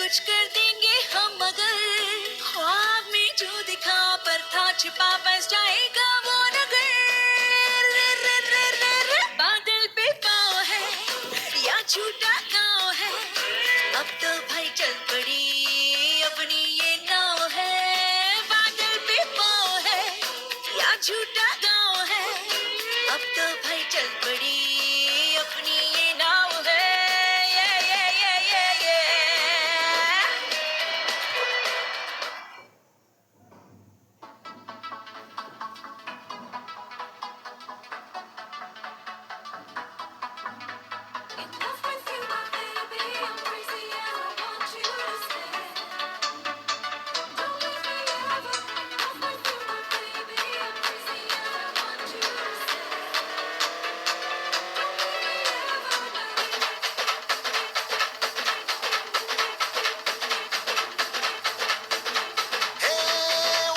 कुछ कर देंगे हम मगर ख्वाब में जो दिखा पर था छिपा बस जाएगा वो नगर रे रे रे रे रे बादल पे पाँव है या झूठा गाँव है अब तो भाई चल पड़ी अपनी ये नाव है बादल पे पाँव है या झूठा गाँव है अब तो भाई चल पड़ी अपनी ये नाव है ये Enough with you, my baby. I'm crazy and I want you to stay. Don't leave me ever. Enough with you, my baby. I'm crazy and I want you to stay. हे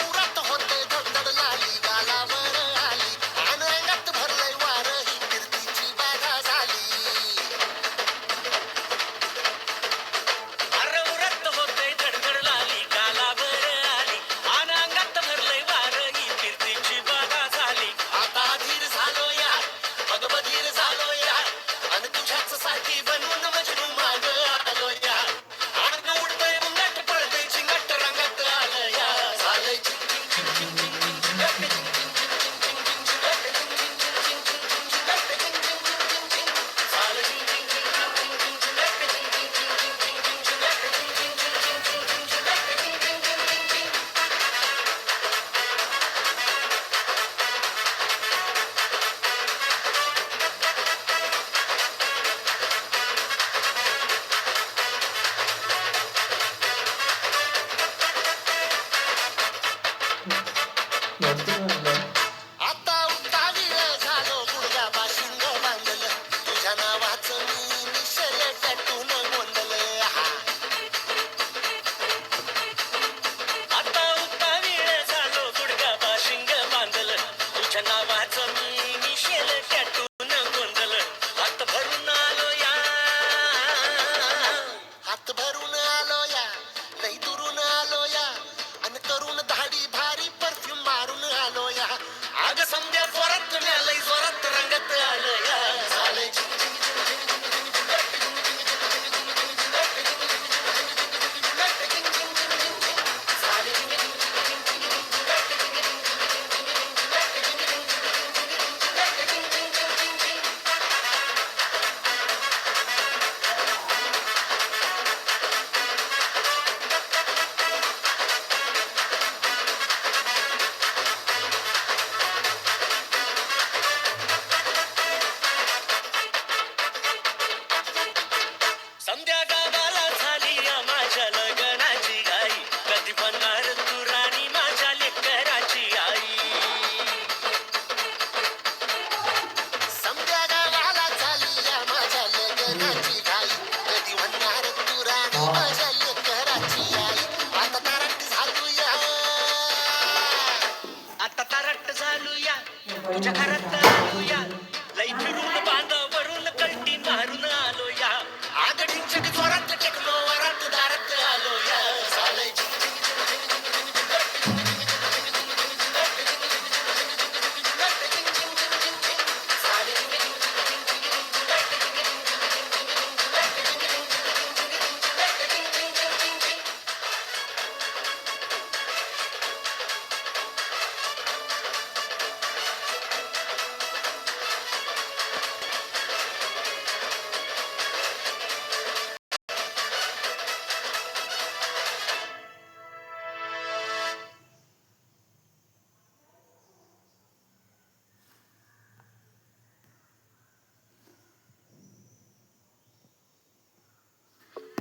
उरात होते धडधड लाली गालावर आली आणि अंगात भरलंय वार ही कीर्तीची बाधा झाली अरे उरत होते धडधड लाली गालावर आली आणि अंगात भरलंय वार ही कीर्तीची बाधा झाली आता धीर झालो यार बगबधीर झालो यार आणि तुझ्याच साठी बनवून मजनू माग आलो यार अंग उडतंय मुंगट पळतंय चिंगट रंगात आलं यार झालंय चिंग चिंग चिंग चिंग चिंग चिंग चिंग चिंग चिंग आता उतावीळ झालो गुडघा बाशिंग बांधलं तुझ्या नावाचं मी निशल टॅटून गोंधलं आता उतावीळ झालो गुडगा बाशिंग बांधलं तुझ्या नावाचं मी मिशेल टॅटून गोंधलं हात भरून आलो या हात भरून आलो या लई दुरून आलो या अन करून धाडी भारी परफ्यूम मारून आलो या आग संध्या जोरात लय जोरात रंगत आलं या झालंय चिंग चिंग चिंग चिंग चिंग चिंग चिंग संध्या गावाला झाली या माझ्या लग्नाची घाई कधी बनणार तू राणी माझ्या लेकराची आई समद्या गावाला झाली या माझ्या लग्नाची घाई कधी म्हणणार तू राणी माझ्या लेकराची आई आता तारट झालो या आता तारट झालो या तुझ्या घरात आलो या लई फिरून बांधावरून कल्टी मारून आलो या आग ढिंचक जोरात टेकलो वरात दारात आलो या झालंय चिंग चिंग चिंग चिंग चिंग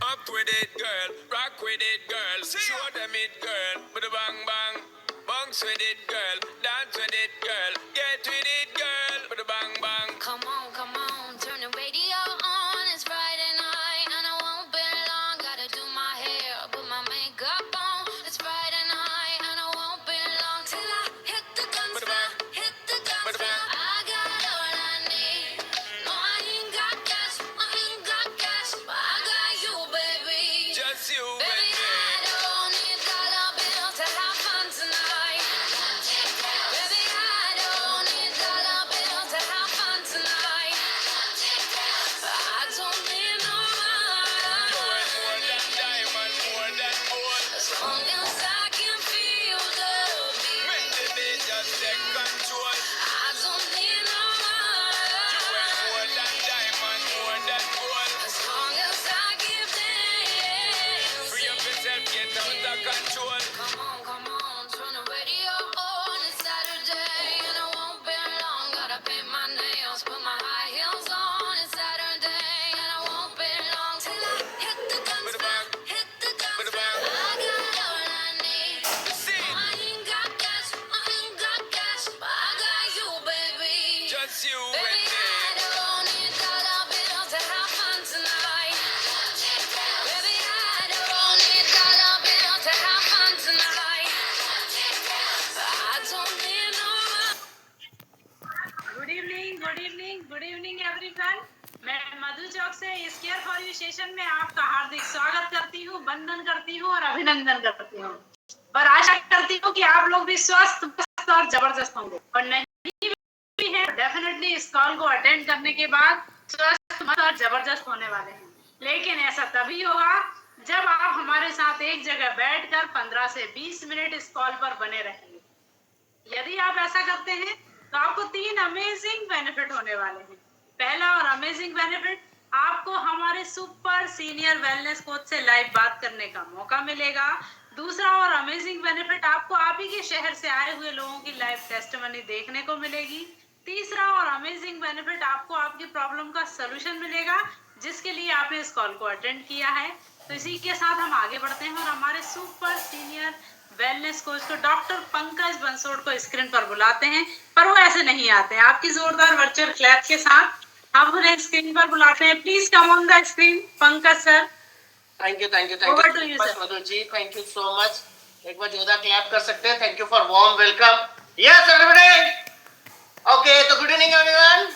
Up with it, girl. Rock with it, girl. Show them it, girl. With a bang bang. Bounce with it, girl. Dance with it, girl. Get with it, girl. With a bang bang. Come on, turn the radio on. It's Friday night and I won't be long. Gotta do my hair, put my makeup on. It's Friday night and I won't be long till I hit the guns now. Hit the guns now. I got all I need. No, I ain't got cash, but I got you, baby. Just you. under control. Come on, turn the radio on. It's Saturday and I won't be long. Gotta paint my nails, put my high heels on. It's Saturday and I won't be long till I hit the guns, hit the guns. I got all I need. See, I ain't got cash, but I got you, baby. just you Baby, and me. I don't need dollar bills to have fun tonight. Baby, I don't need dollar bills to have fun tonight. I don't need no good evening everyone. मैं मधु चौक से इस care for you session में आपका हार्दिक स्वागत करती हूँ, वंदन करती हूँ और अभिनंदन करती हूँ और आशा करती हूँ कि आप लोग भी स्वस्थ मस्त और जबरदस्त होंगे और नहीं भी है डेफिनेटली इस कॉल को अटेंड करने के बाद स्वस्थ मस्त और जबरदस्त होने वाले हैं। लेकिन ऐसा तभी होगा जब आप हमारे साथ एक जगह बैठकर 15 से 20 मिनट इस कॉल पर बने रहेंगे। यदि आप ऐसा करते हैं तो आपको 3 अमेजिंग बेनिफिट होने वाले हैं। पहला और अमेजिंग बेनिफिट, आपको हमारे सुपर सीनियर वेलनेस कोच से लाइव बात करने का मौका मिलेगा। दूसरा और अमेजिंग बेनिफिट, आपको आप ही के शहर से आए हुए लोगों की लाइव टेस्टिमनी देखने को मिलेगी। तीसरा और अमेजिंग बेनिफिट, आपको आपकी प्रॉब्लम का सलूशन मिलेगा जिसके लिए आपने इस कॉल को अटेंड किया है। तो इसी के साथ हम आगे बढ़ते हैं और हमारे सुपर सीनियर वेलनेस कोच को डॉक्टर पंकज बंसोड़ को स्क्रीन पर बुलाते हैं, पर वो ऐसे नहीं आते हैं। आपकी जोरदार वर्चुअल क्लैप के साथ हम उन्हें स्क्रीन पर बुलाते हैं। Please come on the screen Pankaj sir. Thank you Over to you, sir. Madhu ji, thank you so much. एक बार जोरदार क्लैप कर सकते हैं। Thank you for warm welcome. Yes everybody, okay, तो गुड इवनिंग एवरीवन,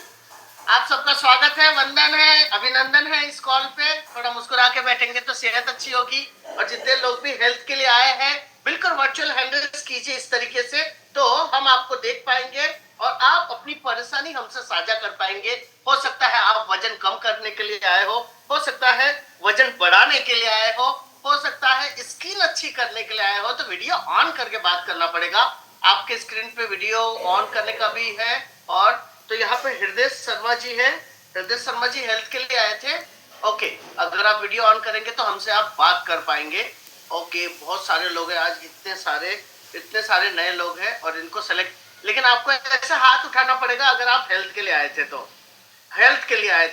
आप सबका स्वागत है, वंदन है, अभिनंदन है। इस कॉल पे थोड़ा मुस्कुरा के बैठेंगे तो सेहत अच्छी होगी और जितने लोग भी हेल्थ के लिए आए हैं बिल्कुल वर्चुअल हैंडल्स कीजिए इस तरीके से, तो हम आपको देख पाएंगे और आप अपनी परेशानी हमसे साझा कर पाएंगे। हो सकता है आप वजन कम करने के लिए आए हो सकता है वजन बढ़ाने के लिए आए हो सकता है स्किन अच्छी करने के लिए आए हो, तो वीडियो ऑन करके बात करना पड़ेगा। आपके स्क्रीन पे वीडियो ऑन करने का भी है। और तो यहाँ पे हृदय शर्मा जी है, हृदय शर्मा जी हेल्थ के लिए आए थे। ओके, अगर आप वीडियो ऑन करेंगे तो हमसे आप बात कर पाएंगे। ओके, बहुत सारे लोग हैं आज, इतने सारे नए लोग हैं और इनको सेलेक्ट, लेकिन आपको ऐसे हाथ उठाना पड़ेगा अगर आप हेल्थ के लिए आए थे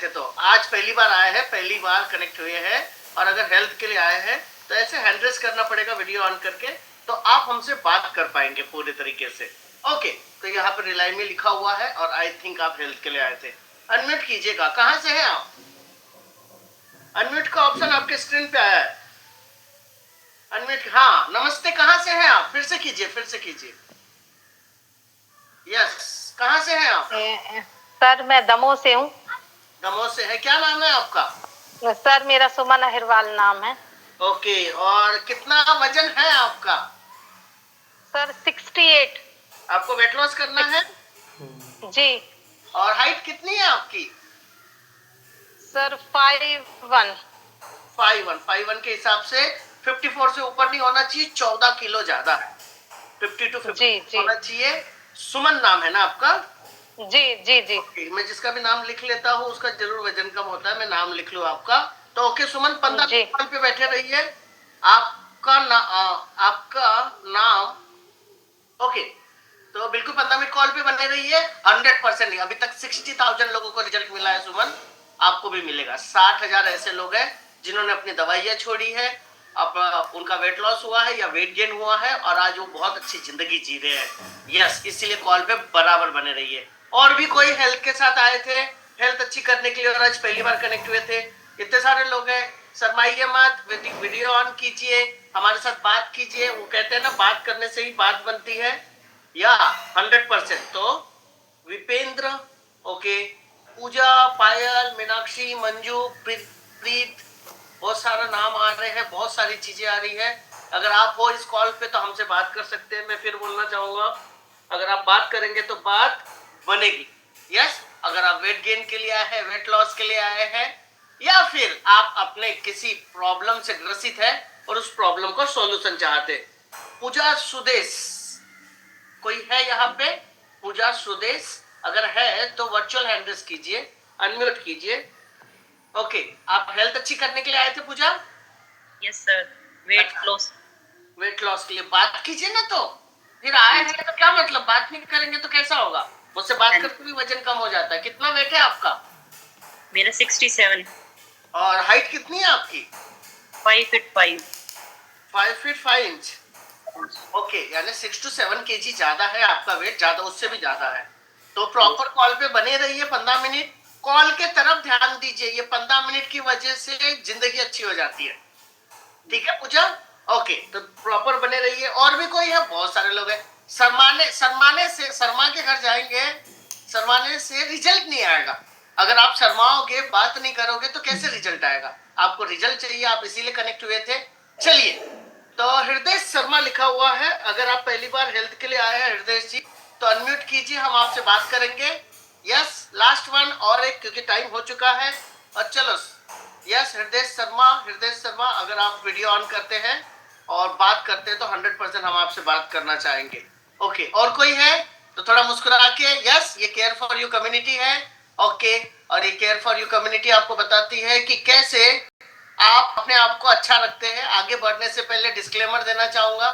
तो आज पहली बार आए हैं, पहली बार कनेक्ट हुए हैं और अगर हेल्थ के लिए आए हैं तो ऐसे हैंड रेस करना पड़ेगा वीडियो ऑन करके, तो आप हमसे बात कर पाएंगे पूरे तरीके से। ओके, तो यहाँ पर रिलाई में लिखा हुआ है और आई थिंक आप हेल्थ के लिए आए थे। अनम्यूट कीजिएगा, कहाँ से हैं आप? अनम्यूट का ऑप्शन आपके स्क्रीन पे आया है। अनम्यूट, हाँ, नमस्ते, कहाँ से हैं आप? फिर से कीजिए। यस, कहाँ से हैं आप? सर मैं दमोह से हूँ। दमोह से है, क्या नाम है आपका? सर मेरा सुमन अहिरवाल नाम है। ओके, और कितना वजन है आपका? सर 68। आपको वेट लॉस करना है? जी। और हाइट कितनी है आपकी? सर 5'1". 5'1" के हिसाब से 54 से ऊपर नहीं होना चाहिए, 14 किलो ज्यादा है। 50 to 50 होना चाहिए। सुमन नाम है ना आपका? जी। ओके, मैं जिसका भी नाम लिख लेता हूँ उसका जरूर वजन कम होता है, मैं नाम लिख लूँ आपका। तो ओके सुमन, 15 मिनट पे बैठे रहिए। आपका नाम, ओके, तो बिल्कुल 15 मिनट कॉल पे बने रहिए। 100% अभी तक 60,000 लोगों को रिजल्ट मिला है सुमन, आपको भी मिलेगा। 60,000 ऐसे लोग हैं जिन्होंने अपनी दवाइयाँ छोड़ी है, अब उनका वेट लॉस हुआ है या वेट गेन हुआ है और आज वो बहुत अच्छी जिंदगी जी रहे हैं। यस, इसीलिए कॉल पे बराबर बने रहिए। और भी कोई हेल्थ के साथ आए थे, हेल्थ अच्छी करने के लिए और आज पहली बार कनेक्ट हुए थे, इतने सारे लोग हैं, शर्माइए मत, वीडियो ऑन कीजिए, हमारे साथ बात कीजिए। वो कहते हैं ना, बात करने से ही बात बनती है, या 100%। तो विपेंद्र, ओके, पूजा, पायल, मीनाक्षी, मंजू, प्रीत, बहुत सारा नाम आ रहे हैं, बहुत सारी चीजें आ रही है। अगर आप हो इस कॉल पे तो हमसे बात कर सकते हैं। मैं फिर बोलना चाहूंगा, अगर आप बात करेंगे तो बात बनेगी। यस, अगर आप वेट गेन के लिए आए हैं, वेट लॉस के लिए आए हैं, या फिर आप अपने किसी प्रॉब्लम से ग्रसित है और उस प्रॉब्लम को सॉल्यूशन चाहते। पूजा सुदेश, कोई है यहाँ पे? पूजा सुदेश अगर है तो वर्चुअल हैंड रेस कीजिए, अनम्यूट कीजिए। ओके, आप हेल्थ अच्छी करने के लिए आए थे Pooja? Yes sir, weight loss. Weight loss के लिए बात कीजिए ना, तो फिर आए हैं तो क्या मतलब, बात नहीं करेंगे तो कैसा होगा? मुझसे बात करके भी वजन कम हो जाता है। कितना वेट है आपका? मेरा 67, और हाइट कितनी है आपकी? 5 फीट 5। 5 feet 5 inch. ओके, यानी 6 to 7 kg ज्यादा है आपका वेट, ज्यादा उससे भी ज्यादा है। तो प्रॉपर कॉल पे बने रहिए 15 मिनट, कॉल के तरफ ध्यान दीजिए। ये 15 मिनट की वजह से जिंदगी अच्छी हो जाती है। ठीक है पूजा? ओके, तो प्रॉपर बने रहिए। और भी कोई है? बहुत सारे लोग हैं। शर्मा के घर जाएंगे, शर्माने से रिजल्ट नहीं आएगा। अगर आप शर्माओगे, बात नहीं करोगे तो कैसे रिजल्ट आएगा? आपको रिजल्ट चाहिए, आप इसीलिए कनेक्ट हुए थे। चलिए, तो हृदय शर्मा लिखा हुआ है। अगर आप पहली बार हेल्थ के लिए आए हैं हृदय जी, तो अनम्यूट कीजिए, हम आपसे बात करेंगे। यस, लास्ट वन और एक, क्योंकि टाइम हो चुका है। और चलो, यस हृदय शर्मा, अगर आप वीडियो ऑन करते हैं और बात करते हैं तो 100% हम आपसे बात करना चाहेंगे। ओके, और कोई है तो थोड़ा मुस्कुरा के। यस, ये केयर फॉर यू कम्युनिटी है। ओके, और ये केयर फॉर यू कम्युनिटी आपको बताती है कि कैसे आप अपने आप को अच्छा रखते हैं। आगे बढ़ने से पहले डिस्क्लेमर देना चाहूंगा,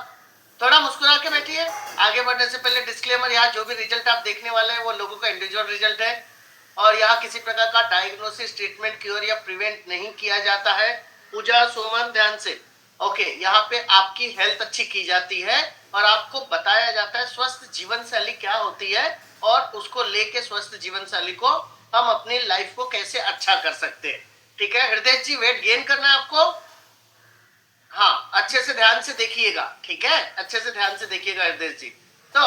थोड़ा मुस्कुरा के बैठिए। आगे बढ़ने से पहले डिस्क्लेमर, यहाँ जो भी रिजल्ट आप देखने वाले हैं वो लोगों का इंडिविजुअल रिजल्ट है, और यहाँ किसी प्रकार का डायग्नोसिस, ट्रीटमेंट, क्योर या प्रिवेंट नहीं किया जाता है। पूजा, सुमन, ध्यान से। ओके, यहाँ पे आपकी हेल्थ अच्छी की जाती है और आपको बताया जाता है स्वस्थ जीवन शैली क्या होती है, और उसको लेके स्वस्थ जीवन शैली को हम अपनी लाइफ को कैसे अच्छा कर सकते हैं। ठीक है हृदय जी, वेट गेन करना है आपको? हाँ, अच्छे से ध्यान से देखिएगा। ठीक है, अच्छे से ध्यान से देखिएगा हृदय जी। तो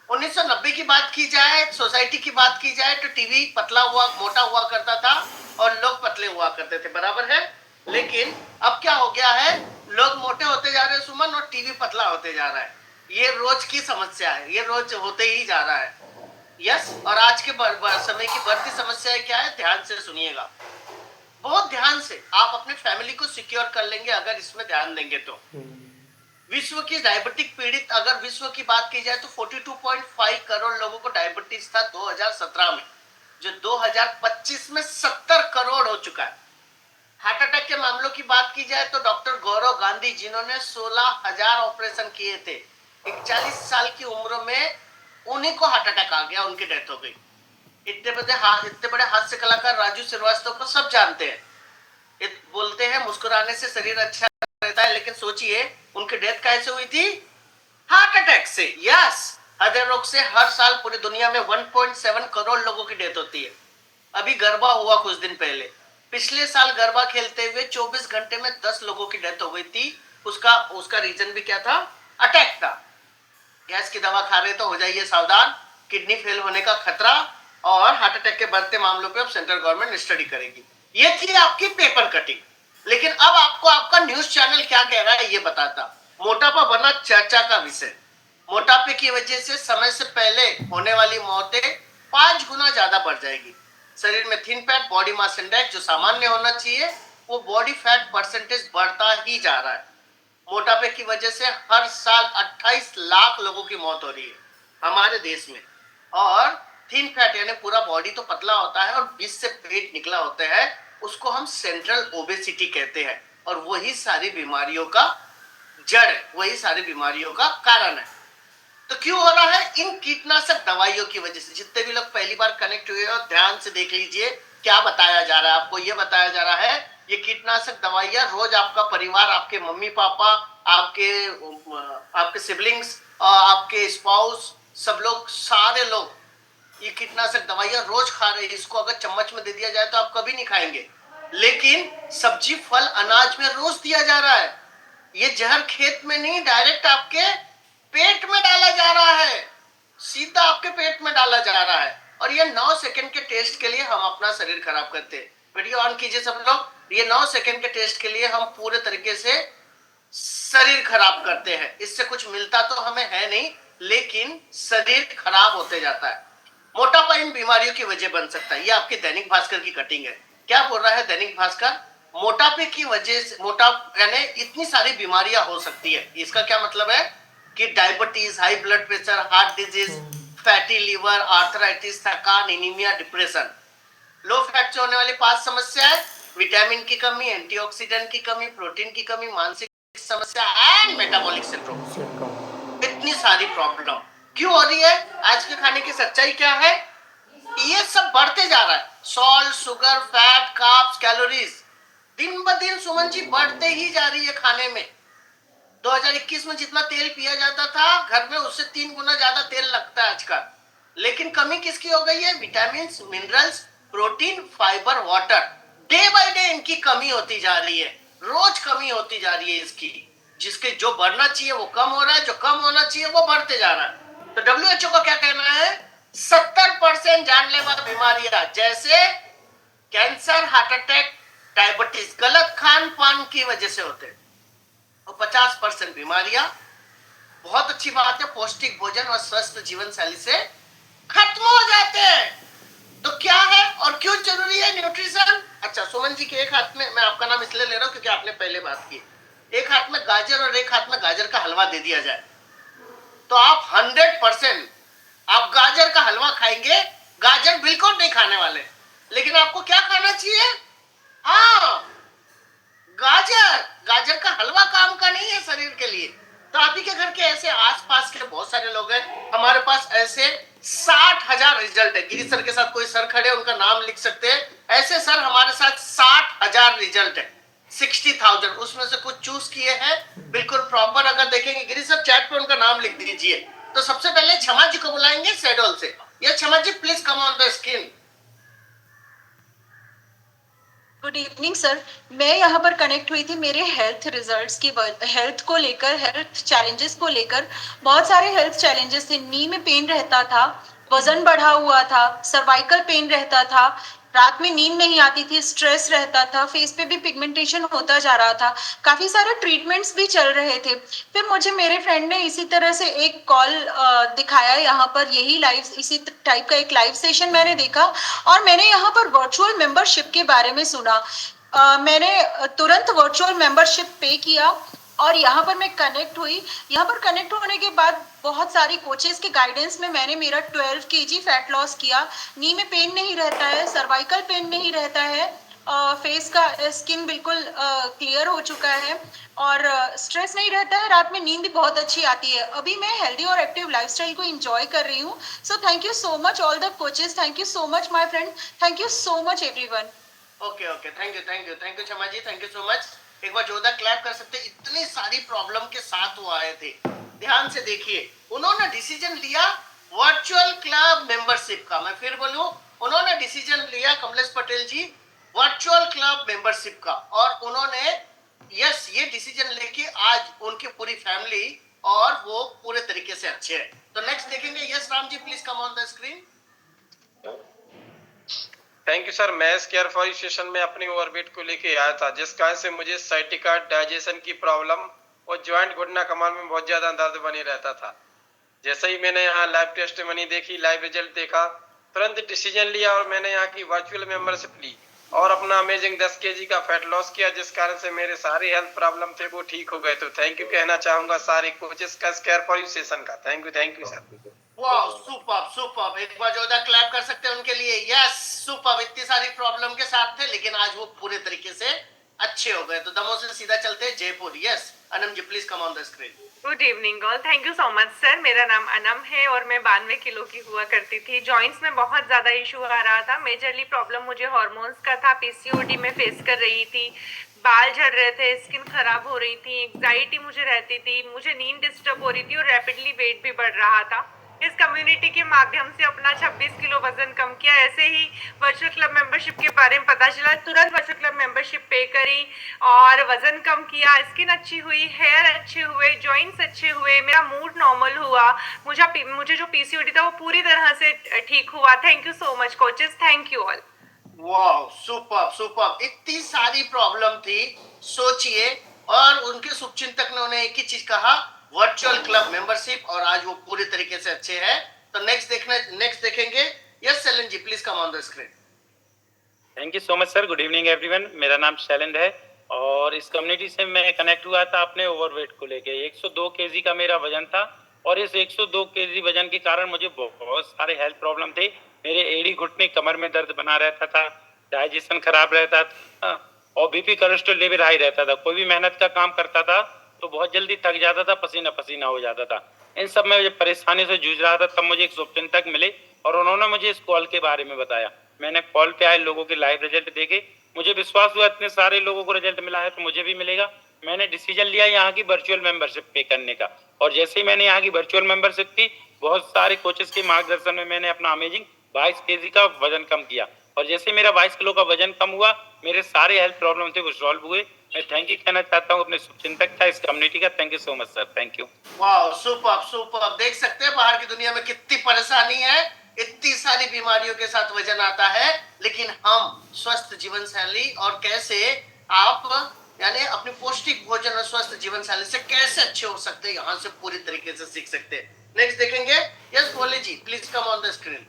1990 की बात की जाए, सोसाइटी की बात की जाए, तो टीवी पतला हुआ, मोटा हुआ करता था और लोग पतले हुआ करते थे, बराबर है। लेकिन अब क्या हो गया है, लोग मोटे होते जा रहे हैं सुमन, और टीवी पतला होते जा रहा है। ये रोज की समस्या है, ये रोज होते ही जा रहा है। यस, और आज के समय की बढ़ती समस्या क्या है, ध्यान से सुनिएगा, बहुत ध्यान से। आप अपने फैमिली को सिक्योर कर लेंगे अगर इसमें ध्यान देंगे तो। विश्व की डायबिटिक पीड़ित, अगर विश्व की बात की जाए तो 42.5 करोड़ लोगों को डायबिटीज था 2017 में, जो 2025 में 70 करोड़ हो चुका है। हार्ट अटैक के मामलों की बात की जाए तो डॉक्टर गौरव गांधी, जिन्होंने 16,000 ऑपरेशन किए थे, 41 साल की उम्र में उन्हीं को हार्ट अटैक आ गया, उनकी डेथ हो गई। इतने बड़े हास्य कलाकार राजू श्रीवास्तव को सब जानते हैं। बोलते हैं मुस्कुराने से शरीर अच्छा रहता है, लेकिन सोचिए उनकी डेथ कैसे हुई थी? हार्ट अटैक से। यस, हृदय रोग से हर साल पूरी दुनिया में 1.7 करोड़ लोगों की डेथ होती है। अभी गरबा हुआ कुछ दिन पहले, पिछले साल गरबा खेलते हुए 24 घंटे में 10 लोगों की डेथ हो गई थी। उसका रीजन भी क्या था? अटैक था। गैस की दवा खा रहे तो हो जाइए सावधान, किडनी फेल होने का खतरा, और हार्ट अटैक के बढ़ते मामलों पे अब सेंट्रल गवर्नमेंट स्टडी करेगी। ये थी आपकी पेपर कटिंग। लेकिन अब आपको आपका न्यूज चैनल क्या कह रहा है ये बताता। मोटापा बना चर्चा का विषय। मोटापे की वजह से समय से पहले होने वाली मौतें 5 गुना ज्यादा बढ़ जाएगी। शरीर में thin fat, body mass index जो सामान्य होना चाहिए, वो बॉडी फैट परसेंटेज बढ़ता ही जा रहा है। मोटापे की वजह से हर साल 28 लाख लोगों की मौत हो रही है हमारे देश में। और थिन फैट यानी पूरा बॉडी तो पतला होता है और बीच से पेट निकला होता है, उसको हम सेंट्रल ओबेसिटी कहते हैं, और वही सारी बीमारियों का जड़ है, वही सारी बीमारियों का कारण है। तो क्यों हो रहा है? इन कीटनाशक दवाइयों की वजह से। जितने भी लोग पहली बार कनेक्ट हुए हो, ध्यान से देख लीजिए क्या बताया जा रहा है आपको। ये बताया जा रहा है ये कीटनाशक दवाइयां रोज आपका परिवार, आपके मम्मी पापा, आपके सिबलिंग्स, आपके स्पाउस, सब लोग, सारे लोग ये कीटनाशक दवाइयां रोज खा रहे हैं। इसको अगर चम्मच में दे दिया जाए तो आप कभी नहीं खाएंगे, लेकिन सब्जी, फल, अनाज में रोज दिया जा रहा है। ये जहर खेत में नहीं, डायरेक्ट आपके पेट में डाला जा रहा है, सीधा आपके पेट में डाला जा रहा है। और ये 9 सेकंड के टेस्ट के लिए हम अपना शरीर खराब करते हैं। वीडियो ऑन कीजिए सब लोग। ये 9 सेकंड के टेस्ट के लिए हम पूरे तरीके से शरीर खराब करते हैं। इससे कुछ मिलता तो हमें है नहीं, लेकिन शरीर खराब होते जाता है। मोटापा इन बीमारियों की वजह बन सकता है। ये आपके दैनिक भास्कर की कटिंग है। क्या बोल रहा है दैनिक भास्कर? मोटापे की वजह से, यानी इतनी सारी बीमारियां हो सकती है। इसका क्या मतलब है कि diabetes, high blood pressure, heart disease, fatty liver, arthritis, थकान, एनीमिया, डिप्रेशन। लो फैट से होने वाली 5 समस्याएं: विटामिन की कमी, एंटीऑक्सीडेंट की कमी, प्रोटीन की कमी, मानसिक समस्या एंड मेटाबॉलिक सिंड्रोम। इतनी सारी प्रॉब्लम क्यों हो रही है? आज के खाने की सच्चाई क्या है? ये सब बढ़ते जा रहा है। Salt, sugar, fat, carbs, calories दिन ब दिन सुमन जी बढ़ते ही जा रही है खाने में। 2021 में जितना तेल पिया जाता था घर में, उससे 3 गुना ज्यादा तेल लगता है आजकल। लेकिन कमी किसकी हो गई है? Vitamin, minerals, protein, fibre, water. Day by day इनकी कमी होती जा रही है, रोज कमी होती जा रही है इसकी। जिसके जो बढ़ना चाहिए वो कम हो रहा है, जो कम होना चाहिए वो बढ़ते जा रहा है। तो WHO का क्या कहना है? 70% जानलेवा बीमारियां जैसे कैंसर, हार्ट अटैक, डायबिटीज गलत खान पान की वजह से होते हैं। और 50% बीमारियां, बहुत अच्छी बात है, पौष्टिक भोजन और स्वस्थ जीवन शैली से खत्म हो जाते हैं। तो क्या है और क्यों जरूरी है न्यूट्रिशन? अच्छा, सुमन जी के एक हाथ में, मैं आपका नाम इसलिए ले रहा हूं क्योंकि आपने पहले बात की, एक हाथ में गाजर और एक हाथ में गाजर का हलवा दे दिया जाए तो आप 100% आप गाजर का हलवा खाएंगे। गाजर बिल्कुल नहीं खाने वाले, लेकिन आपको क्या खाना चाहिए? हाँ, गाजर का हलवा काम का नहीं है शरीर के लिए। तो आप ही के घर के ऐसे आसपास के बहुत सारे लोग हैं, हमारे पास ऐसे 60,000 रिजल्ट है। गिरी सर के साथ कोई सर खड़े, उनका नाम लिख सकते हैं। ऐसे सर हमारे साथ 60,000 रिजल्ट है, 60,000 उसमें से कुछ चूज किए हैं बिल्कुल प्रॉपर। अगर देखेंगे गिरी सर चैट पे उनका नाम लिख दीजिए। तो सबसे पहले क्षमा जी को बुलाएंगे शैडोल से। या Kshama ji please come on the screen. Good evening sir, मैं यहाँ पर कनेक्ट हुई थी मेरे हेल्थ रिजल्ट्स की, हेल्थ को लेकर, हेल्थ चैलेंजेस को लेकर। बहुत सारे हेल्थ चैलेंजेस थे। नी में पेन रहता था, वजन बढ़ा हुआ था, सर्वाइकल पेन रहता था, रात में नींद नहीं आती थी, स्ट्रेस रहता था, फेस पे भी पिगमेंटेशन होता जा रहा था, काफी सारे ट्रीटमेंट्स भी चल रहे थे। फिर मुझे मेरे फ्रेंड ने इसी तरह से एक कॉल दिखाया यहाँ पर, यही लाइव, इसी टाइप का एक लाइव सेशन मैंने देखा और मैंने यहाँ पर वर्चुअल मेंबरशिप के बारे में सुना। मैंने तुरंत वर्चुअल मेंबरशिप पे किया और यहाँ पर मैं कनेक्ट हुई। यहाँ पर कनेक्ट होने के बाद बहुत सारी कोचेस के गाइडेंस में मैंने मेरा 12 kg फैट लॉस किया। नी में पेन नहीं रहता है, सर्वाइकल पेन नहीं रहता है, फेस का स्किन बिल्कुल क्लियर हो चुका है और स्ट्रेस नहीं रहता है, रात में नींद भी बहुत अच्छी आती है। अभी मैं हेल्दी और एक्टिव लाइफस्टाइल को एंजॉय कर रही हूँ। So thank you so much all the coaches, thank you so much my friend, thank you so much everyone. Okay, thank you क्षमा जी, थैंक यू सो मच। एक बार जोरदार क्लैप कर सकते हैं। इतनी सारी प्रॉब्लम के साथ वो आए थे। ध्यान से देखिए, उन्होंने डिसीजन लिया वर्चुअल क्लब मेंबरशिप का। मैं फिर बोलूं, उन्होंने डिसीजन लिया कमलेश पटेल जी वर्चुअल क्लब मेंबरशिप का, और उन्होंने ये डिसीजन लेके आज उनकी पूरी फैमिली और वो पूरे तरीके से अच्छे हैं। तो नेक्स्ट देखेंगे। Yes Ram ji please come on the screen. Thank you sir. मैं केयर फॉर सेशन में अपनी ओवरवेट को लेके आया था, जिस कारण से मुझे साइटिका, डाइजेशन की प्रॉब्लम और ज्वाइंट घुटना कमर में बहुत ज्यादा दर्द बने रहता था। जैसे ही मैंने यहाँ लाइव टेस्टिमनी देखी, लाइव रिजल्ट देखा, तुरंत डिसीजन लिया और मैंने यहाँ की वर्चुअल मेंबरशिप ली और अपना अमेजिंग 10 kg का फैट लॉस किया, जिस कारण से मेरे सारे हेल्थ प्रॉब्लम थे वो ठीक हो गए। तो थैंक यू कहना चाहूंगा सारे कोचेस का केयर फॉर सेशन का। Thank you sir. वाह, सुपर्ब। एक बार जोरदार क्लैप कर सकते हैं उनके लिए। Yes, superb. इतनी सारी प्रॉब्लम के साथ थे लेकिन आज वो पूरे तरीके से अच्छे हो गए। तो दमोह से सीधा चलते हैं Jaipur. Yes Anam ji please come on the screen. Good evening all, thank you so much sir. मेरा नाम अनम है और मैं 92 किलो की हुआ करती थी। जॉइंट्स में बहुत ज़्यादा इशू आ रहा था। मेजरली प्रॉब्लम मुझे हार्मोन्स का था, पीसीओडी में फेस कर रही थी, बाल झड़ रहे थे, स्किन खराब हो रही थी, एंग्जाइटी मुझे रहती थी, मुझे नींद डिस्टर्ब हो रही थी और रैपिडली वेट भी बढ़ रहा था। इस कम्युनिटी के माध्यम से अपना 26 किलो वजन कम किया। ऐसे ही वर्चुअल क्लब मेंबरशिप के बारे में पता चला, तुरंत वर्चुअल क्लब मेंबरशिप पे करी और वजन कम किया, स्किन अच्छी हुई, हेयर अच्छे हुए, जॉइंट्स अच्छे हुए, मेरा मूड नॉर्मल हुआ, मुझे जो पीसीओडी था वो पूरी तरह से ठीक हुआ। Thank you so much coaches, thank you all. वाह, सुपर्ब। इतनी सारी प्रॉब्लम थी, सोचिए। और उनके शुभचिंतक ने उन्हें एक ही चीज कहा, वर्चुअल क्लब मेंबरशिप, और आज वो पूरी तरीके से अच्छे हैं। तो नेक्स्ट देखेंगे। Yes Shailendra ji please come on the screen. Thank you so much sir. Good evening everyone. मेरा नाम शैलेंद्र है और इस कम्युनिटी से मैं कनेक्ट हुआ था अपने ओवरवेट को लेके। 102 kg का मेरा वजन था और इस 102 kg वजन के कारण मुझे बहुत सारे हेल्थ प्रॉब्लम थे। मेरे एड़ी घुटने, कमर में दर्द बना रहता था, डाइजेशन खराब रहता था और बीपी कोलेस्ट्रॉल लेवल हाई रहता था। कोई भी मेहनत का काम करता था तो बहुत जल्दी थक जाता था, पसीना पसीना हो जाता था। इन सब में जब परेशानी से जूझ रहा था तब मुझे एक शुभचिंतक मिले और उन्होंने मुझे इस कॉल के बारे में बताया। मैंने कॉल पे आए लोगों के लाइव रिजल्ट देखे, मुझे विश्वास हुआ इतने सारे लोगों को रिजल्ट मिला है तो मुझे भी मिलेगा। मैंने डिसीजन लिया यहाँ की वर्चुअल मेंबरशिप पे करने का, और जैसे ही मैंने यहाँ की वर्चुअल मेंबरशिप की, बहुत सारे कोचेस के मार्गदर्शन में मैंने अपना अमेजिंग 22 केजी का वजन कम किया, और जैसे मेरा 22 किलो का वजन कम हुआ, मेरे सारे हेल्थ प्रॉब्लम थे वो सॉल्व हुए। मैं थैंक यू कहना चाहता हूँ अपने शुभचिंतक था इस कम्युनिटी का। Thank you so much sir, thank you. वाह, सुपर सुपर। देख सकते हैं बाहर की दुनिया में कितनी परेशानी है, इतनी सारी बीमारियों के साथ वजन आता है, लेकिन हम स्वस्थ जीवन शैली और कैसे आप यानी अपनी पौष्टिक भोजन और स्वस्थ जीवन शैली से कैसे अच्छे हो सकते हैं, यहाँ से पूरी तरीके से सीख सकते हैं। नेक्स्ट देखेंगे। Yes Bhole ji, please come on the screen.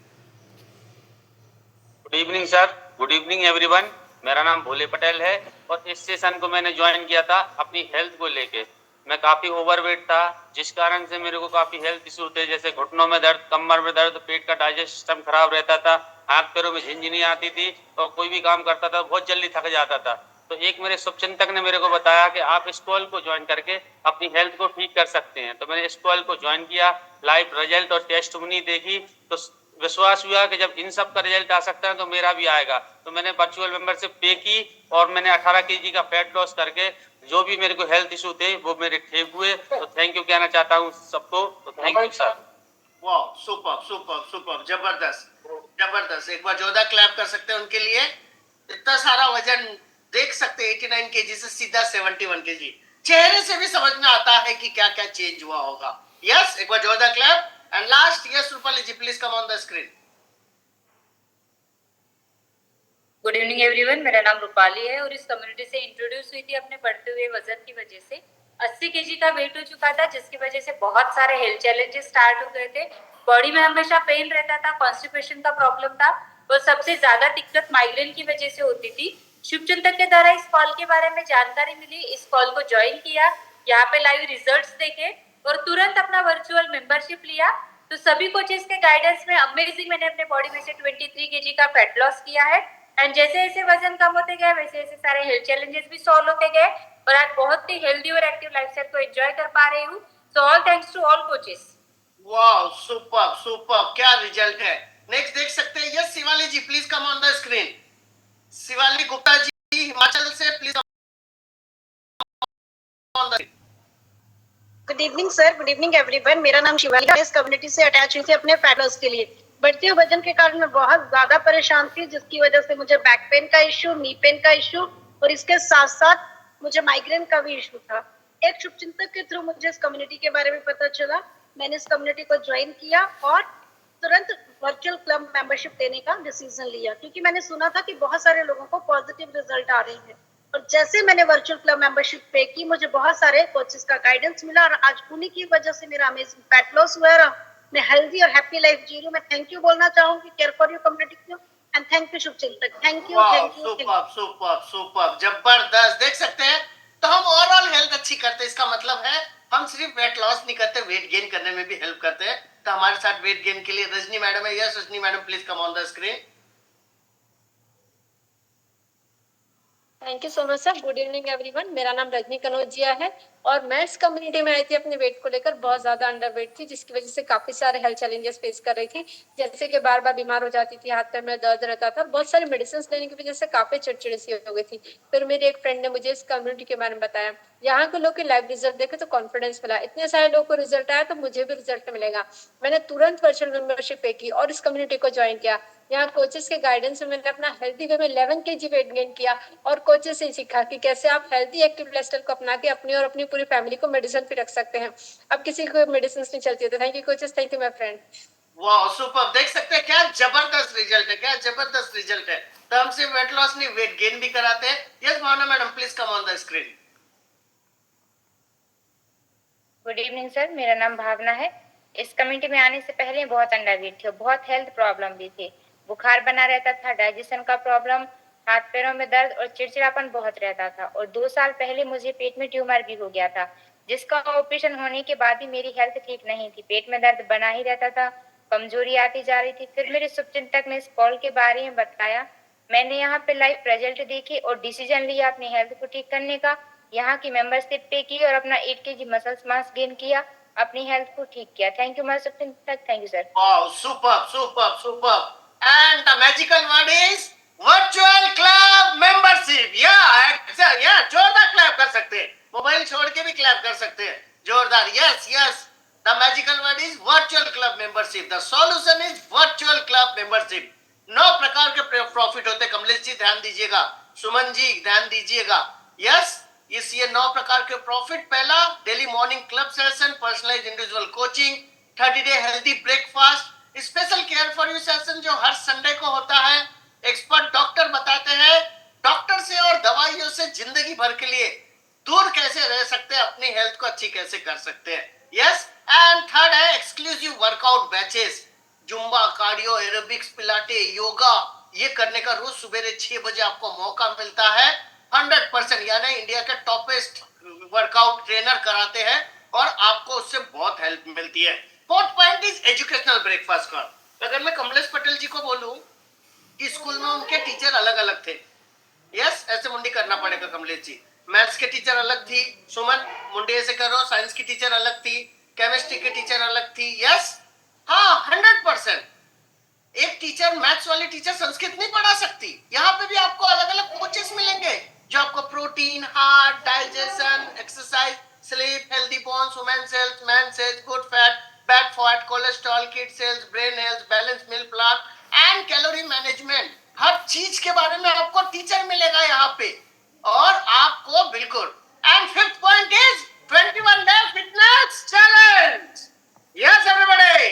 Good evening sir, good evening everyone. मेरा नाम भोले पटेल है और इस सेशन को मैंने ज्वाइन किया था अपनी हेल्थ को लेके। मैं काफ़ी ओवरवेट था, जिस कारण से मेरे को काफ़ी हेल्थ इशू थे, जैसे घुटनों में दर्द, कमर में दर्द, पेट का डाइजेस्ट सिस्टम खराब रहता था, हाथ पैरों में झिंझिनी आती थी और कोई भी काम करता था बहुत जल्दी थक जाता था। तो एक मेरे शुभचिंतक ने मेरे को बताया कि आप इस कॉल को ज्वाइन करके अपनी हेल्थ को ठीक कर सकते हैं। तो मैंने इस कॉल को ज्वाइन किया, लाइव रिजल्ट और टेस्टिमनी देखी, तो विश्वास हुआ कि जब इन सब का रिजल्ट आ सकता है तो मेरा भी आएगा। तो मैंने वर्चुअल मेंबरशिप पे की और मैंने 18 केजी का फैट लॉस करके जो भी मेरे को हेल्थ इशू थे वो मेरे ठीक हुए। तो थैंक यू कहना चाहता हूँ सबको। तो थैंक यू सर। वाह, सुपर सुपर सुपर, जबरदस्त जबरदस्त। एक बार जोरदार क्लैप कर सकते हैं उनके लिए। इतना सारा वजन देख सकते हैं, 89 केजी से सीधा 71 केजी। चेहरे से भी समझ में आता है कि क्या क्या चेंज हुआ होगा। यस, एक बार जोरदार clap. And last, yes Rupali ji, please come on the screen. Good evening everyone, मेरा नाम रूपाली है और इस कम्युनिटी से इंट्रोड्यूस हुई थी अपने बढ़ते हुए वजन की वजह से। 80 केजी का वेट हो चुका था, जिसकी वजह से बहुत सारे हेल्थ चैलेंजेस स्टार्ट हो गए थे। बॉडी में हमेशा पेन रहता था, कॉन्स्टिपेशन का प्रॉब्लम था और सबसे ज्यादा दिक्कत माइग्रेन की वजह से होती थी। शुभचिंतक के द्वारा इस कॉल के बारे में जानकारी मिली, इस कॉल को ज्वाइन किया, यहाँ पे लाइव रिजल्ट्स देखे और तुरंत अपना वर्चुअल मेंबरशिप लिया। तो सभी कोचेस के गाइडेंस में अमेजिंग मैंने अपने बॉडी में से 23 केजी का फैट लॉस किया है। एंड जैसे जैसे वजन कम होते गए वैसे वैसे सारे हेल्थ चैलेंजेस भी सॉल्व होते गए और आज बहुत ही हेल्दी और एक्टिव लाइफस्टाइल को एंजॉय कर पा रही हूँ। So all thanks to all coaches. वाह, सुपर सुपर, क्या रिजल्ट है। नेक्स्ट देख सकते हैं। Yes Shivali ji, please come on the screen. Shivali Gupta ji Himachal से, please on the. Good evening sir, good evening everyone. मेरा नाम शिवाली है, इस कम्युनिटी से अटैच हुई थी अपने फैट लॉस के लिए। बढ़ते हुए वजन के कारण मैं बहुत ज्यादा परेशान थी, जिसकी वजह से मुझे बैक पेन का इश्यू, नी पेन का इश्यू और इसके साथ साथ मुझे माइग्रेन का भी इश्यू था। एक शुभचिंतक के थ्रू मुझे इस कम्युनिटी के बारे में पता चला। मैंने इस कम्युनिटी को ज्वाइन किया और तुरंत वर्चुअल क्लब मेंबरशिप लेने का डिसीजन लिया, क्योंकि मैंने सुना था कि बहुत सारे लोगों को पॉजिटिव रिजल्ट आ रहे हैं। और जैसे मैंने वर्चुअल क्लब मेंबरशिप पे की, मुझे बहुत सारे कोचेस का गाइडेंस मिला और आज उन्हीं की वजह से मेरा अमेजिंग फैट लॉस हुआ है। मैं हेल्दी और हैप्पी लाइफ जी रही हूँ। मैं थैंक यू बोलना चाहूंगी केयर फॉर यू कम्युनिटी को एंड थैंक यू शुभचिंतक। Thank you, thank you. Super super super, जबरदस्त। देख सकते हैं तो हम ओवरऑल हेल्थ अच्छी करते हैं। इसका मतलब है हम सिर्फ वेट लॉस नहीं करते, वेट गेन करने में भी हेल्प करते हैं। तो हमारे साथ वेट गेन के लिए रजनी मैडम है। Yes Rajni madam, please come on the screen. Thank you so much sir. Good evening everyone. मेरा नाम रजनी कनौजिया है और मैं इस कम्युनिटी में आई थी अपने वेट को लेकर। बहुत ज्यादा अंडर वेट थी, जिसकी वजह से काफी सारे हेल्थ चैलेंजेस फेस कर रही थी, जैसे कि बार बार बीमार हो जाती थी, हाथ पैर में दर्द रहता था, बहुत सारी मेडिसिन लेने की वजह से काफी चिड़चिड़ी सी हो गई थी। फिर मेरी एक फ्रेंड ने मुझे इस कम्युनिटी के बारे में बताया। यहाँ के लोग के लाइव रिजल्ट देखे तो कॉन्फिडेंस मिला, इतने सारे लोगों को रिजल्ट आया तो मुझे भी रिजल्ट मिलेगा। मैंने तुरंत वर्चुअल मेंबरशिप पे की और इस कम्युनिटी को ज्वाइन किया। यहाँ कोचेस के गाइडेंस में मैंने अपना हेल्दी वे में 11 केजी वेट गेन किया और कोचेस से सीखा कि कैसे आप हेल्दी एक्टिव लाइफस्टाइल को अपना के अपनी और अपनी पूरी फैमिली को मेडिसिन पे रख सकते हैं। अब किसी को मेडिसिन नहीं चलती है। Thank you coaches, thank you my friend. वाह सुपर, देख सकते हैं क्या जबरदस्त रिजल्ट है, क्या जबरदस्त रिजल्ट है। तो हम सिर्फ वेट लॉस नहीं, वेट गेन भी कराते हैं। Yes Bhavna madam, please come on the screen. Good evening sir, मेरा नाम भावना है। इस कम्युनिटी में आने से पहले बहुत अंडरवेट थी और बहुत हेल्थ प्रॉब्लम भी थी। बुखार बना रहता था, डाइजेशन का प्रॉब्लम, हाथ पैरों में दर्द और चिड़चिड़ापन बहुत रहता था। और 2 साल पहले मुझे पेट में ट्यूमर भी हो गया था, जिसका ऑपरेशन होने के बाद भी मेरी हेल्थ ठीक नहीं थी। पेट में दर्द बना ही रहता था, कमजोरी आती जा रही थी। फिर मेरे शुभचिंतक ने इस कॉल के बारे में बताया। मैंने यहाँ पे लाइव रिजल्ट देखे और डिसीजन लिया अपनी हेल्थ को ठीक करने का। यहाँ की मेंबरशिप पे की और अपना 8 kg मसल्स मास गेन किया, अपनी हेल्थ को ठीक किया। Thank you thank you sir. Wow, superb, superb, superb. And the magical word is virtual club membership. Yeah, जोरदार क्लैप कर सकते हैं, मोबाइल छोड़ के भी क्लैप कर सकते हैं, जोरदार। Yes yes, the magical word is virtual club membership. The solution is virtual club membership. 9 प्रकार के प्रॉफिट होते हैं। कमलेश जी ध्यान दीजिएगा, सुमन जी ध्यान दीजिएगा। यस, ये 9 प्रकार के प्रॉफिट। पहला, daily morning club session, personalised individual coaching, 30 day healthy breakfast, special care for you session जो हर संडे को होता है। एक्सपर्ट डॉक्टर बताते हैं डॉक्टर से और दवाइयों से जिंदगी भर के लिए दूर कैसे रह सकते हैं, अपनी हेल्थ को अच्छी कैसे कर सकते हैं। यस, एंड थर्ड है exclusive workout batches, Zumba, cardio, aerobics, पिलाटे, yoga. ये करने का रोज सुबह 6 बजे आपको मौका मिलता है। 100% यानी इंडिया के टॉपेस्ट वर्कआउट ट्रेनर कराते हैं और आपको उससे बहुत हेल्प मिलती है। Fourth point is educational breakfast का। अगर मैं कमलेश पटेल जी को बोलूं कि स्कूल में उनके टीचर अलग अलग थे, यस, ऐसे मुंडी करना पड़ेगा कमलेश जी। मैथ्स के टीचर अलग थी, सुमन मुंडी ऐसे करो। साइंस की टीचर अलग थी, केमिस्ट्री की टीचर अलग थी। यस, हाँ, 100%। एक टीचर, मैथ्स वाली टीचर संस्कृत नहीं पढ़ा सकती। यहाँ पे भी आपको अलग अलग कोचेस मिलेंगे जो आपको protein, heart, digestion, exercise, sleep, healthy bones, women's health, men's health, good fat, bad fat, cholesterol, kids health, brain health, balance meal plan and calorie management, हर चीज के बारे में आपको टीचर मिलेगा यहाँ पे। और आपको बिल्कुल। And fifth point is 21 day fitness challenge. Yes everybody,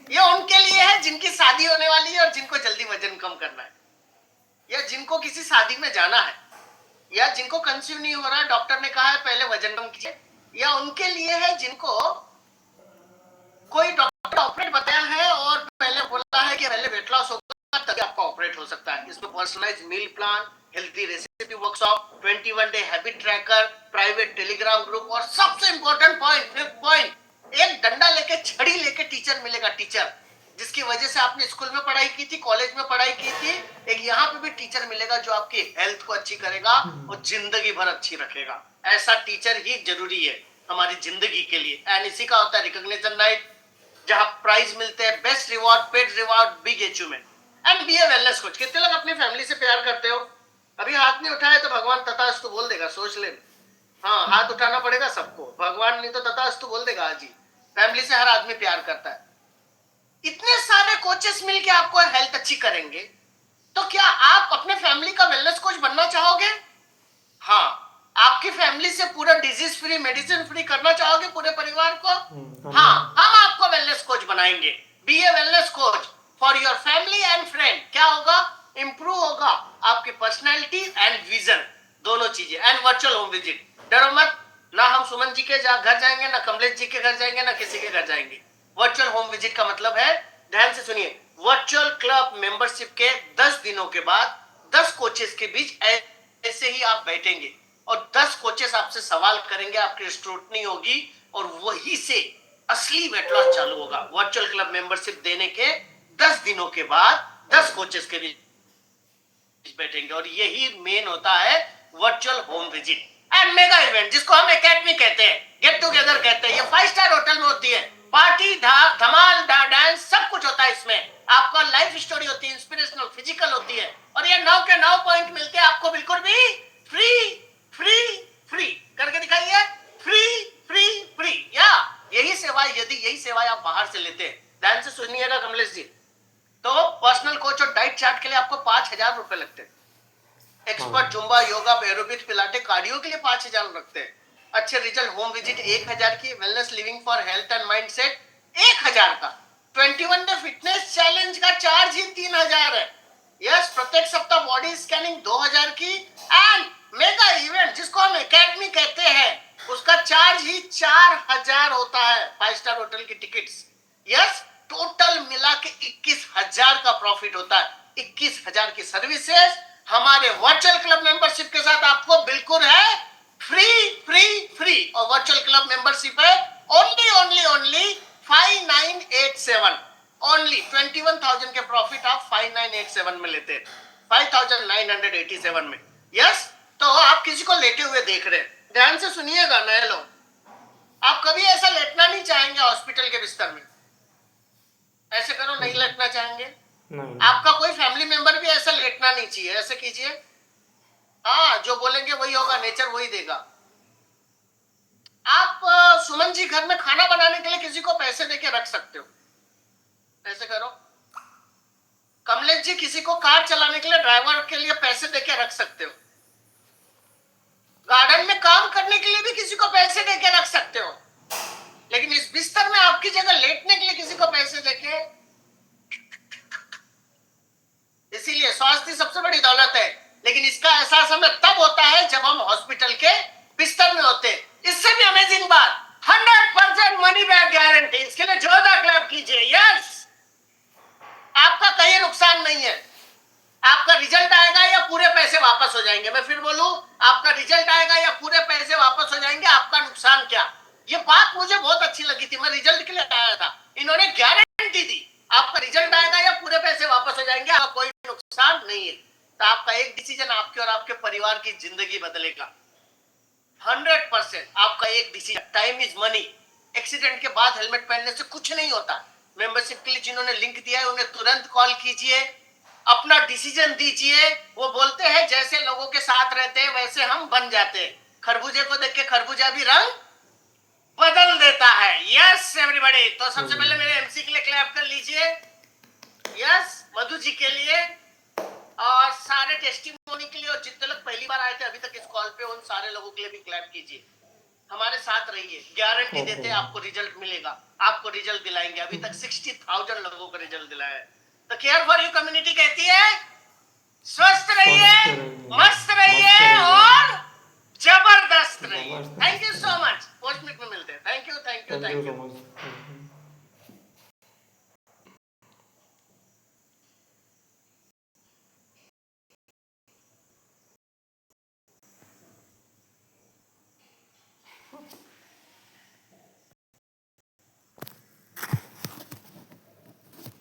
ये उनके लिए है जिनकी शादी होने वाली है और जिनको जल्दी वजन कम करना है, या जिनको किसी शादी में जाना है, या जिनको कंसीव नहीं हो रहा है, डॉक्टर ने कहा है पहले वजन कम कीजिए, या उनके लिए है जिनको कोई डॉक्टर ऑपरेट बताया है और पहले बोला है कि पहले वेट लॉस होगा तभी आपका ऑपरेट हो सकता है। इसमें personalised meal plan, healthy recipe workshop, 21 day habit tracker, private Telegram group और सबसे इंपॉर्टेंट पॉइंट, फिफ्थ पॉइंट, एक डंडा लेके, छड़ी लेके टीचर मिलेगा। टीचर जिसकी वजह से आपने स्कूल में पढ़ाई की थी, कॉलेज में पढ़ाई की थी, एक यहाँ पे भी टीचर मिलेगा जो आपकी हेल्थ को अच्छी करेगा और जिंदगी भर अच्छी रखेगा। ऐसा टीचर ही जरूरी है हमारी जिंदगी के लिए। एंड इसी का होता है रिकॉग्निशन नाइट, जहां प्राइज मिलते हैं, best reward, paid reward, big achievement and be a wellness coach. कितने लोग अपनी फैमिली से प्यार करते हो? अभी हाथ नहीं उठाए तो भगवान तथास्तु बोल देगा, सोच ले। हाँ, हाथ उठाना पड़ेगा सबको, भगवान नहीं तो तथास्तु बोल देगा। आज ही फैमिली से हर आदमी प्यार करता है। इतने सारे कोचेस मिलके आपको हेल्थ अच्छी करेंगे, तो क्या आप अपने फैमिली का वेलनेस कोच बनना चाहोगे? हाँ, आपकी फैमिली से पूरा डिजीज फ्री, मेडिसिन फ्री करना चाहोगे पूरे परिवार को? हाँ, हम आपको वेलनेस कोच बनाएंगे। Be a wellness coach for your family and friend. क्या होगा? इंप्रूव होगा आपकी पर्सनैलिटी एंड विजन, दोनों चीजें। एंड वर्चुअल होम विजिट, डरो मत, ना हम सुमन जी के घर जाएंगे, ना कमलेश जी के घर जाएंगे, ना किसी के घर जाएंगे। वर्चुअल होम विजिट का मतलब है, ध्यान से सुनिए, वर्चुअल क्लब मेंबरशिप के 10 दिनों के बाद 10 कोचेस के बीच ऐसे ही आप बैठेंगे और 10 कोचेस आपसे सवाल करेंगे, आपकी स्क्रूटनी होगी और वही से असली वेट लॉस चालू होगा। वर्चुअल क्लब मेंबरशिप देने के 10 दिनों के बाद 10 कोचेस के बीच बैठेंगे और यही मेन होता है virtual home visit and mega event, जिसको हम एकेडमी कहते हैं, गेट टुगेदर कहते हैं। ये 5 स्टार होटल में होती है। पार्टी, धमाल, डांस, सब कुछ होता है इसमें। आपका लाइफ स्टोरी होती है, इंस्पिरेशनल, फिजिकल होती है और ये 9 के 9 पॉइंट मिलते हैं आपको बिल्कुल भी फ्री फ्री फ्री। करके दिखाइए, फ्री फ्री फ्री। या यही सेवाएं, यदि यही सेवाएं आप बाहर से लेते हैं, ध्यान से सुनिएगा कमलेश जी, तो पर्सनल कोच और डाइट चार्ट के लिए आपको 5,000 रुपए लगते हैं। Expert Zumba, yoga, aerobics, पिलाटे, cardio के लिए 5,000 रखते हैं। अच्छे रिजल्ट, होम विजिट 1,000 की, wellness living for health and mindset 1,000 का, 21 डे फिटनेस चैलेंज का चार्ज ही 3,000 है। यस, प्रत्येक सप्ताह बॉडी स्कैनिंग 2,000 की एंड मेगा इवेंट जिसको हम एकेडमी कहते हैं, उसका चार्ज ही 4,000 होता है। 5 स्टार होटल की टिकट्स। यस, टोटल मिला के 21,000 का प्रॉफिट होता है। 21,000 की सर्विसेज हमारे वर्चुअल क्लब मेंबरशिप के साथ आपको बिल्कुल है फ्री फ्री फ्री। और वर्चुअल क्लब मेंबरशिप है ओनली 5987। ओनली 21,000 के प्रॉफिट आप 5987 में लेते हैं, 5,987 में। यस, तो आप किसी को लेटे हुए देख रहे हैं, ध्यान से सुनिएगा नए लोग, आप कभी ऐसा लेटना नहीं चाहेंगे हॉस्पिटल के बिस्तर में। ऐसे करो, नहीं लेटना चाहेंगे। आपका कोई फैमिली मेंबर भी ऐसा लेटना नहीं चाहिए। ऐसे कीजिए, हाँ, जो बोलेंगे वही होगा, नेचर वही देगा। आप सुमन जी घर में खाना बनाने के लिए किसी को पैसे देके रख सकते हो। ऐसे करो। कमलेश जी किसी को कार चलाने के लिए, ड्राइवर के लिए पैसे देके रख सकते हो। गार्डन में काम करने के लिए भी किसी को पैसे देके रख सकते हो। लेकिन इस बिस्तर में आपकी जगह लेटने के लिए किसी को पैसे देके, इसीलिए स्वास्थ्य सबसे बड़ी दौलत है। लेकिन इसका एहसास हमें तब होता है जब हम हॉस्पिटल के बिस्तर में होते। इससे भी अमेजिंग बात, 100% मनी बैक गारंटी। इसके लिए जोरदार क्लैप कीजिए। यस, आपका कहीं नुकसान नहीं है। आपका रिजल्ट आएगा या पूरे पैसे वापस हो जाएंगे। मैं फिर बोलूं, आपका रिजल्ट आएगा या पूरे पैसे वापस हो जाएंगे, आपका नुकसान क्या। ये बात मुझे बहुत अच्छी लगी थी। मैं रिजल्ट के लिए आया था, इन्होंने गारंटी दी, आपका रिजल्ट आएगा या पूरे पैसे वापस हो जाएंगे, आपका कोई नुकसान नहीं है। तो आपका एक डिसीजन आपके और आपके परिवार की जिंदगी बदलेगा। 100% आपका एक decision. Time is money. Accident के बाद हेलमेट पहनने से कुछ नहीं होता। मेंबरशिप के लिए जिन्होंने लिंक दिया है उन्हें तुरंत कॉल कीजिए, अपना डिसीजन दीजिए। वो बोलते हैं जैसे लोगों के साथ रहते हैं वैसे हम बन जाते हैं। खरबूजे को देख के खरबूजा भी रंग बदल देता है। Yes everybody. तो सबसे पहले मेरे एमसी के लिए क्लैप कर लीजिए। यस, मधु जी के लिए और सारे टेस्टिमोनी के लिए, और जितने लोग पहली बार आए थे अभी तक इस कॉल पे, उन सारे लोगों के लिए भी क्लैप कीजिए। हमारे साथ रहिए, गारंटी देते हैं आपको रिजल्ट मिलेगा, आपको रिजल्ट दिलाएंगे। अभी तक 60,000 लोगों को रिजल्ट दिलाया है। तो केयर फॉर यू कम्युनिटी कहती है स्वस्थ रहिए,